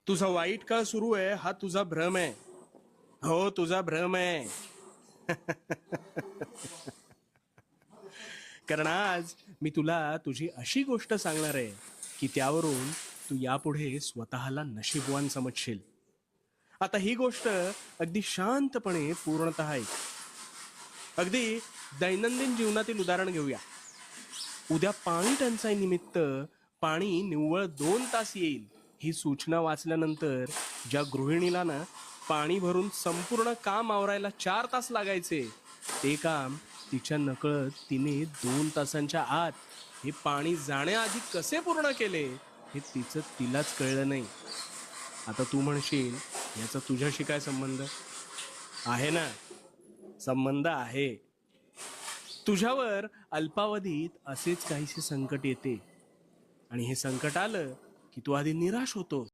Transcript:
तुझा वाईट काळ सुरू आहे हा तुझा भ्रम आहे. हो, तुझा भ्रम आहे. कारण आज मी तुला तुझी अशी गोष्ट सांगणार आहे की त्यावरून तू यापुढे स्वतःला नशीबवान समजशील. आता ही गोष्ट अगदी शांतपणे पूर्णतः ऐक. अगदी दैनंदिन जीवनातील उदाहरण घेऊया. उद्या पाणी टंचाई निमित्त पाणी निव्वळ 2 तास येईल ही सूचना वाचल्यानंतर ज्या गृहिणीला ना पाणी भरून संपूर्ण काम आवरायला 4 तास लागायचे, ते काम तिच्या नकळत तिने 2 तासांच्या आत हे पाणी जाण्याआधी कसे पूर्ण केले हे तिचं तिलाच कळलं नाही. आता तू म्हणशील याचा तुझ्याशी काय संबंध आहे? ना, संबंध आहे. तुझ्यावर अल्पावधीत असेच काहीसे संकट येते आणि हे संकट आलं की तू आधी निराश होतो.